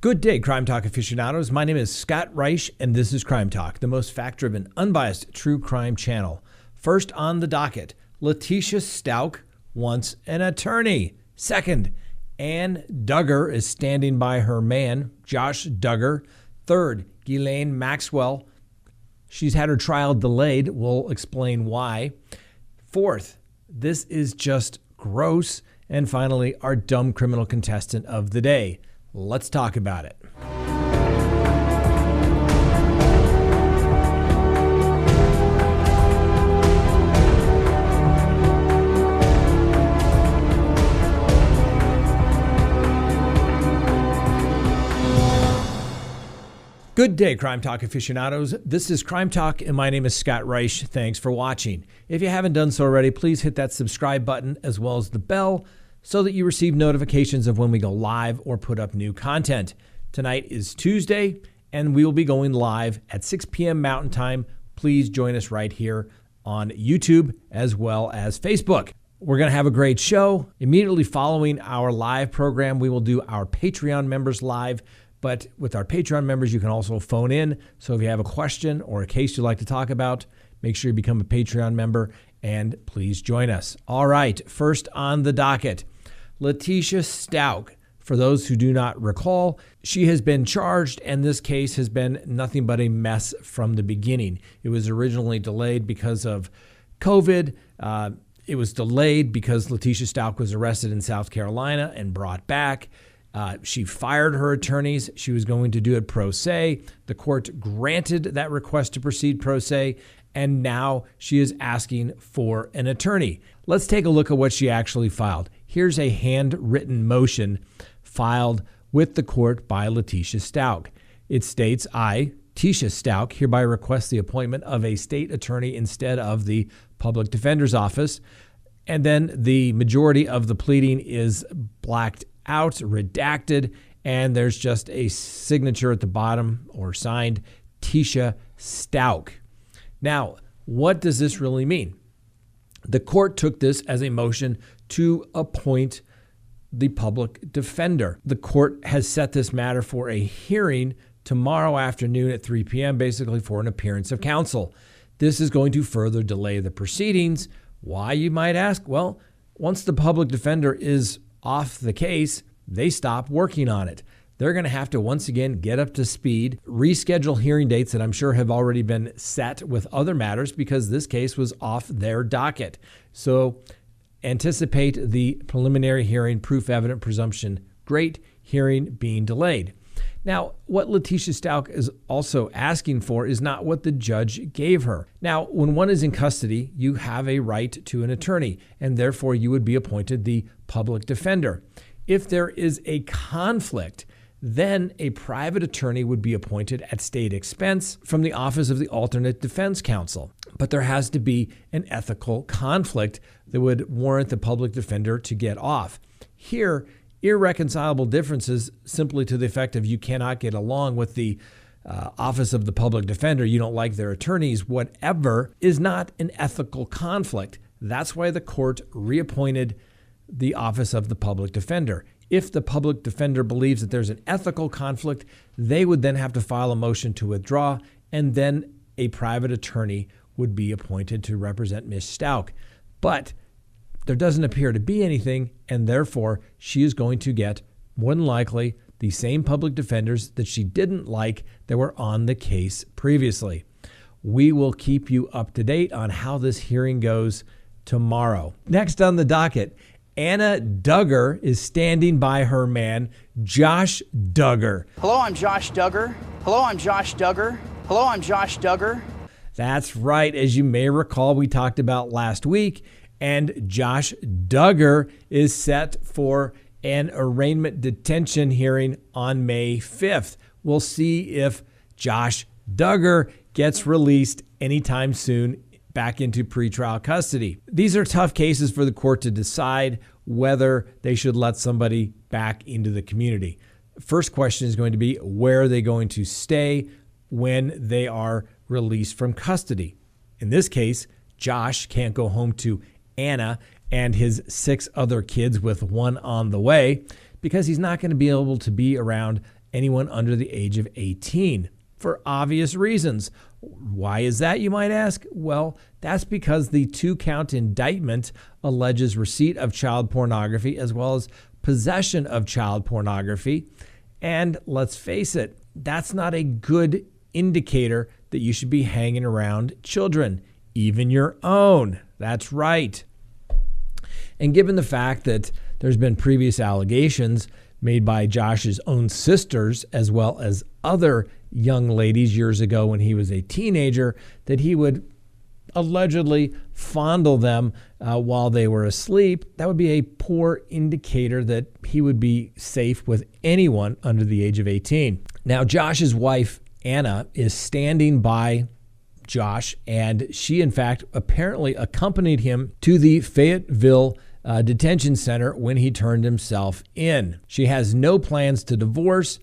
Good day, Crime Talk aficionados. My name is Scott Reisch, and this is Crime Talk, the most fact-driven, unbiased true crime channel. First on the docket, Letecia Stauch wants an attorney. Second, Duggar is standing by her man, Josh Duggar. Third, Elaine Maxwell. She's had her trial delayed. We'll explain why. Fourth, this is just gross. And finally, our dumb criminal contestant of the day. Let's talk about it. Good day, Crime Talk aficionados. This is Crime Talk, and my name is Scott Reisch. Thanks for watching. If you haven't done so already, please hit that subscribe button as well as the bell so that you receive notifications of when we go live or put up new content. Tonight is Tuesday, and we will be going live at 6 p.m. Mountain Time. Please join us right here on YouTube as well as Facebook. We're going to have a great show. Immediately following our live program, we will do our Patreon members live. But with our Patreon members, you can also phone in. So if you have a question or a case you'd like to talk about, make sure you become a Patreon member and please join us. All right, first on the docket, Letecia Stauch. For those who do not recall, she has been charged, and this case has been nothing but a mess from the beginning. It was originally delayed because of COVID. It was delayed because Letecia Stauch was arrested in South Carolina and brought back. She fired her attorneys. She was going to do it pro se. The court granted that request to proceed pro se, and now she is asking for an attorney. Let's take a look at what she actually filed. Here's a handwritten motion filed with the court by Letecia Stauch. It states, I, Letecia Stauch, hereby request the appointment of a state attorney instead of the public defender's office. And then the majority of the pleading is blacked out, redacted, and there's just a signature at the bottom or signed Letecia Stauch. Now, what does this really mean? The court took this as a motion to appoint the public defender. The court has set this matter for a hearing tomorrow afternoon at 3 p.m., basically for an appearance of counsel. This is going to further delay the proceedings. Why, you might ask? Well, once the public defender is off the case, they stop working on it. They're going to have to once again get up to speed, reschedule hearing dates that I'm sure have already been set with other matters because this case was off their docket. So anticipate the preliminary hearing, proof evident presumption, great hearing being delayed. Now, what Letecia Stauch is also asking for is not what the judge gave her. Now, when one is in custody, you have a right to an attorney, and therefore you would be appointed the public defender. If there is a conflict, then a private attorney would be appointed at state expense from the Office of the Alternate Defense Counsel. But there has to be an ethical conflict that would warrant the public defender to get off. Here, irreconcilable differences simply to the effect of you cannot get along with the Office of the Public Defender, you don't like their attorneys, whatever, is not an ethical conflict. That's why the court reappointed the Office of the Public Defender. If the public defender believes that there's an ethical conflict, they would then have to file a motion to withdraw, and then a private attorney would be appointed to represent Ms. Stauch. But there doesn't appear to be anything, and therefore she is going to get, more than likely, the same public defenders that she didn't like that were on the case previously. We will keep you up to date on how this hearing goes tomorrow. Next on the docket, Duggar is standing by her man, Josh Duggar. Hello, I'm Josh Duggar. Hello, I'm Josh Duggar. Hello, I'm Josh Duggar. That's right. As you may recall, we talked about last week, and Josh Duggar is set for an arraignment detention hearing on May 5th. We'll see if Josh Duggar gets released anytime soon back into pretrial custody. These are tough cases for the court to decide whether they should let somebody back into the community. First question is going to be, where are they going to stay when they are released from custody? In this case, Josh can't go home to Anna and his 6 other kids with one on the way because he's not going to be able to be around anyone under the age of 18 for obvious reasons. Why is that, you might ask? Well, that's because the 2-count indictment alleges receipt of child pornography as well as possession of child pornography. And let's face it, that's not a good indicator that you should be hanging around children, even your own. That's right. And given the fact that there's been previous allegations made by Josh's own sisters as well as other young ladies years ago when he was a teenager, that he would allegedly fondle them while they were asleep, that would be a poor indicator that he would be safe with anyone under the age of 18. Now, Josh's wife, Anna, is standing by Josh, and she, in fact, apparently accompanied him to the Fayetteville detention center when he turned himself in. She has no plans to divorce.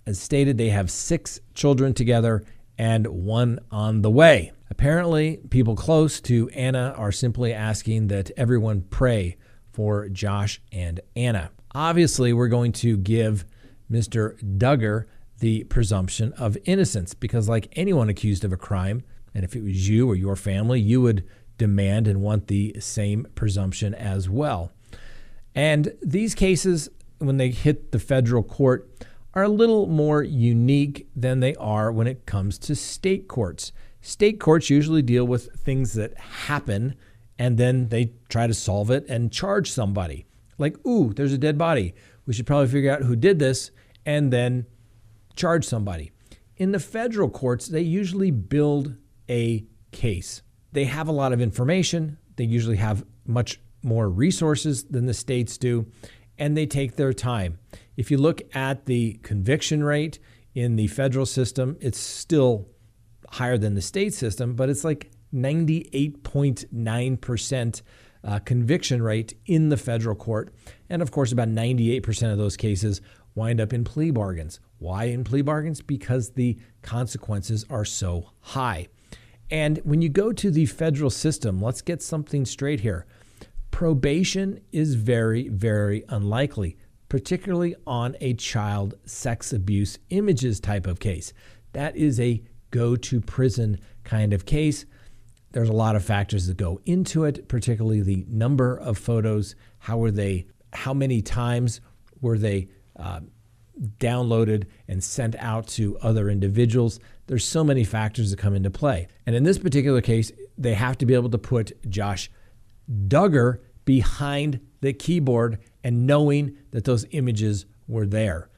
As stated, they have 6 children together and 1 on the way. Apparently, people close to Anna are simply asking that everyone pray for Josh and Anna. Obviously, we're going to give Mr. Duggar the presumption of innocence because, like anyone accused of a crime, and if it was you or your family, you would demand and want the same presumption as well. And these cases, when they hit the federal court, are a little more unique than they are when it comes to state courts. State courts usually deal with things that happen and then they try to solve it and charge somebody. Like, ooh, there's a dead body. We should probably figure out who did this and then charge somebody. In the federal courts, they usually build a case. They have a lot of information. They usually have much more resources than the states do, and they take their time. If you look at the conviction rate in the federal system, it's still higher than the state system, but it's like 98.9% conviction rate in the federal court. And of course, about 98% of those cases wind up in plea bargains. Why in plea bargains? Because the consequences are so high. And when you go to the federal system, let's get something straight here. Probation is very, very unlikely, particularly on a child sex abuse images type of case. That is a go to prison kind of case. There's a lot of factors that go into it, particularly the number of photos. How many times were they downloaded and sent out to other individuals? There's so many factors that come into play. And in this particular case, they have to be able to put Josh Duggar behind the keyboard and knowing that those images were there.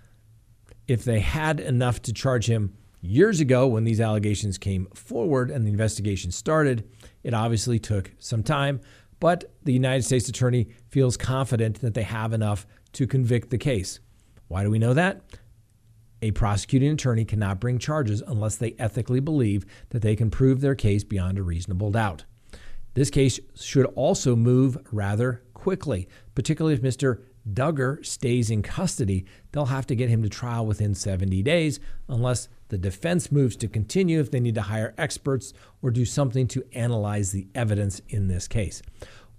If they had enough to charge him years ago when these allegations came forward and the investigation started, it obviously took some time, but the United States Attorney feels confident that they have enough to convict the case. Why do we know that? A prosecuting attorney cannot bring charges unless they ethically believe that they can prove their case beyond a reasonable doubt. This case should also move rather quickly, particularly if Mr. Duggar stays in custody. They'll have to get him to trial within 70 days unless the defense moves to continue, if they need to hire experts or do something to analyze the evidence in this case.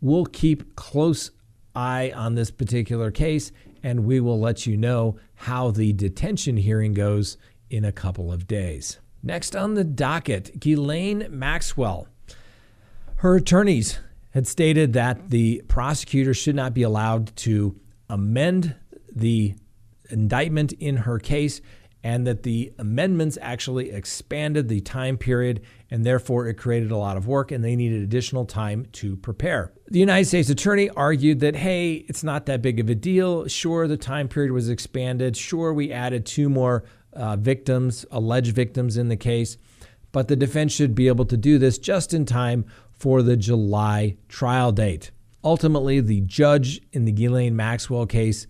We'll keep close eye on this particular case, and we will let you know how the detention hearing goes in a couple of days. Next on the docket, Elaine Maxwell. Her attorneys had stated that the prosecutor should not be allowed to amend the indictment in her case, and that the amendments actually expanded the time period, and therefore it created a lot of work, and they needed additional time to prepare. The United States Attorney argued that, hey, it's not that big of a deal. Sure, the time period was expanded. Sure, we added 2 more alleged victims in the case, but the defense should be able to do this just in time for the July trial date. Ultimately, the judge in the Elaine Maxwell case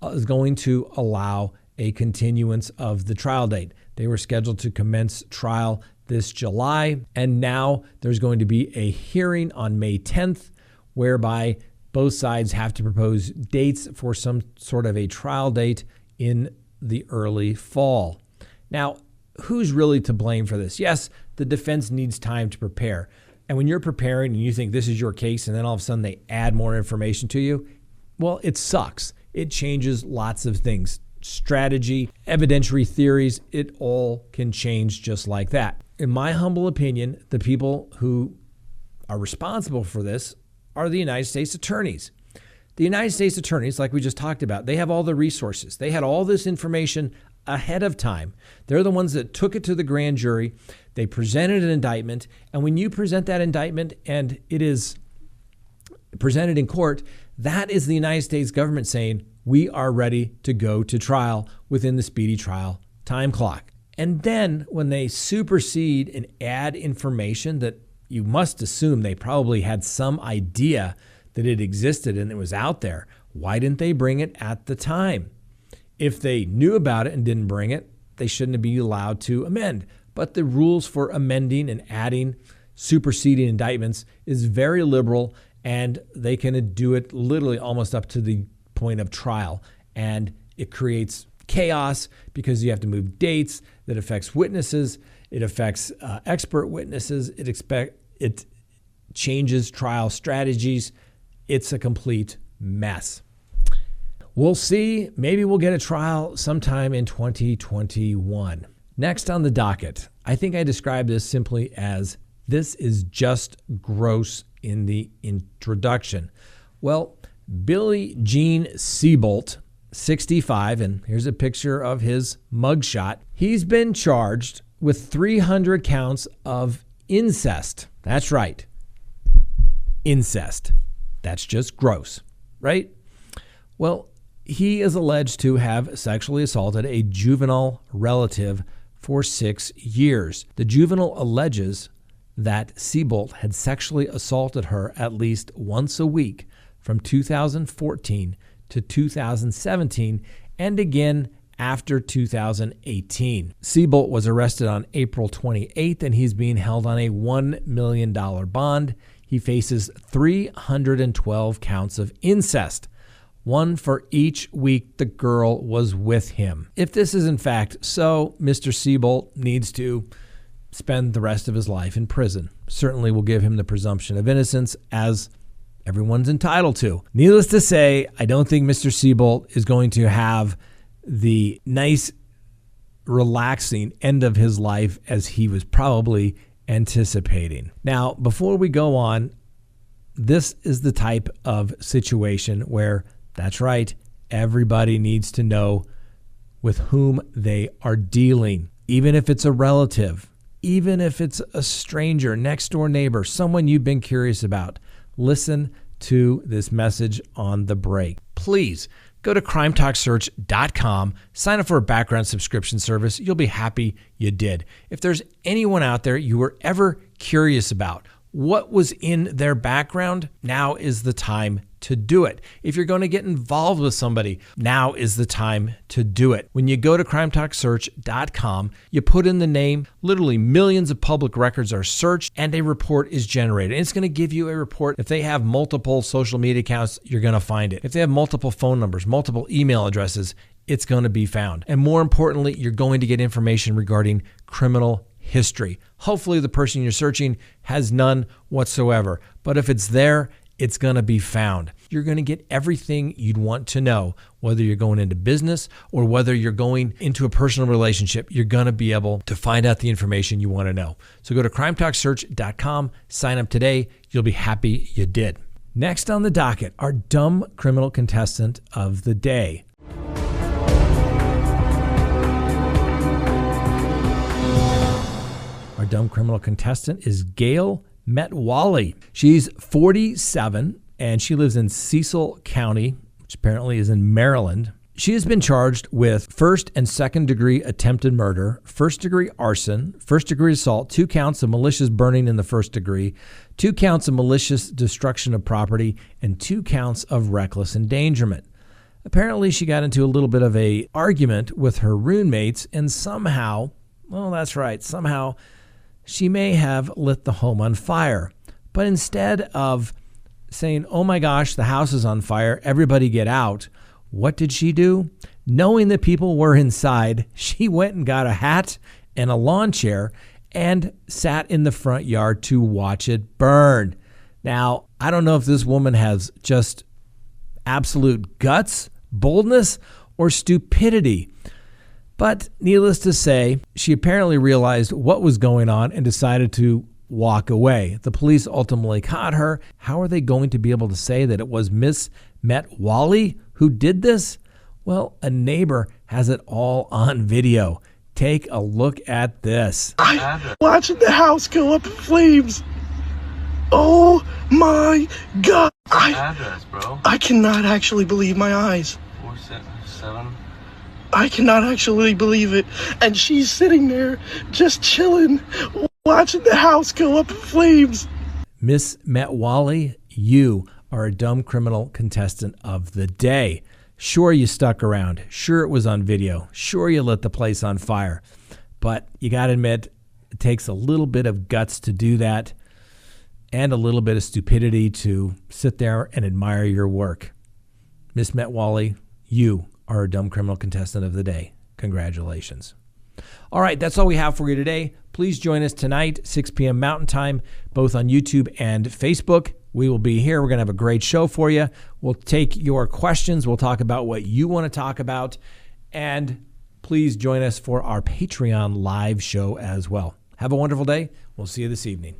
is going to allow a continuance of the trial date. They were scheduled to commence trial this July, and now there's going to be a hearing on May 10th, whereby both sides have to propose dates for some sort of a trial date in the early fall. Now, who's really to blame for this? Yes, the defense needs time to prepare. And when you're preparing and you think this is your case and then all of a sudden they add more information to you, well, it sucks. It changes lots of things. strategy, evidentiary theories, it all can change just like that. In my humble opinion, the people who are responsible for this are the United States attorneys. The United States attorneys, like we just talked about, they have all the resources. They had all this information ahead of time. They're the ones that took it to the grand jury. They presented an indictment. And when you present that indictment and it is presented in court, that is the United States government saying, we are ready to go to trial within the speedy trial time clock. And then when they supersede and add information that you must assume they probably had some idea that it existed and it was out there, why didn't they bring it at the time? If they knew about it and didn't bring it, they shouldn't be allowed to amend. But the rules for amending and adding superseding indictments is very liberal, and they can do it literally almost up to the point of trial. And it creates chaos because you have to move dates that affects witnesses. It affects expert witnesses. It changes trial strategies. It's a complete mess. We'll see. Maybe we'll get a trial sometime in 2021. Next on the docket, I think I described this simply as this is just gross in the introduction. Well, Billy Gene Siebolt, 65, and here's a picture of his mugshot. He's been charged with 300 counts of incest. That's right. Incest. That's just gross, right? Well, he is alleged to have sexually assaulted a juvenile relative for 6 years. The juvenile alleges that Siebolt had sexually assaulted her at least once a week from 2014 to 2017 and again after 2018. Siebolt was arrested on April 28th and he's being held on a $1 million bond. He faces 312 counts of incest, one for each week the girl was with him. If this is in fact so, Mr. Siebolt needs to spend the rest of his life in prison. Certainly will give him the presumption of innocence, as everyone's entitled to. Needless to say, I don't think Mr. Siebolt is going to have the nice, relaxing end of his life as he was probably anticipating. Now, before we go on, this is the type of situation where, that's right, everybody needs to know with whom they are dealing, even if it's a relative, even if it's a stranger, next door neighbor, someone you've been curious about. Listen to this message on the break. Please go to CrimeTalkSearch.com, sign up for a background subscription service. You'll be happy you did. If there's anyone out there you were ever curious about, what was in their background, now is the time to do it. If you're going to get involved with somebody, now is the time to do it. When you go to CrimeTalkSearch.com, you put in the name, literally millions of public records are searched and a report is generated. And it's going to give you a report. If they have multiple social media accounts, you're going to find it. If they have multiple phone numbers, multiple email addresses, it's going to be found. And more importantly, you're going to get information regarding criminal history. Hopefully the person you're searching has none whatsoever. But if it's there, it's going to be found. You're going to get everything you'd want to know, whether you're going into business or whether you're going into a personal relationship. You're going to be able to find out the information you want to know. So go to CrimeTalkSearch.com, sign up today. You'll be happy you did. Next on the docket, our dumb criminal contestant of the day. Our dumb criminal contestant is Gail Metwally. She's 47 and she lives in Cecil County, which apparently is in Maryland. She has been charged with first and second degree attempted murder, first degree arson, first degree assault, 2 counts of malicious burning in the first degree, 2 counts of malicious destruction of property, and 2 counts of reckless endangerment. Apparently she got into a little bit of a argument with her roommates and somehow, well, that's right, somehow she may have lit the home on fire. But instead of saying, oh my gosh, the house is on fire, everybody get out, what did she do? Knowing that people were inside, she went and got a hat and a lawn chair and sat in the front yard to watch it burn. Now, I don't know if this woman has just absolute guts, boldness, or stupidity. But needless to say, she apparently realized what was going on and decided to walk away. The police ultimately caught her. How are they going to be able to say that it was Miss Metwally who did this? Well, a neighbor has it all on video. Take a look at this. I'm watching the house go up in flames. Oh my God. Address, bro. I cannot actually believe my eyes. 477. I cannot actually believe it. And she's sitting there just chilling, watching the house go up in flames. Miss Metwally, you are a dumb criminal contestant of the day. Sure, you stuck around. Sure, it was on video. Sure, you lit the place on fire. But you got to admit, it takes a little bit of guts to do that and a little bit of stupidity to sit there and admire your work. Miss Metwally, you are a dumb criminal contestant of the day. Congratulations. All right, that's all we have for you today. Please join us tonight, 6 p.m. Mountain Time, both on YouTube and Facebook. We will be here. We're going to have a great show for you. We'll take your questions. We'll talk about what you want to talk about. And please join us for our Patreon live show as well. Have a wonderful day. We'll see you this evening.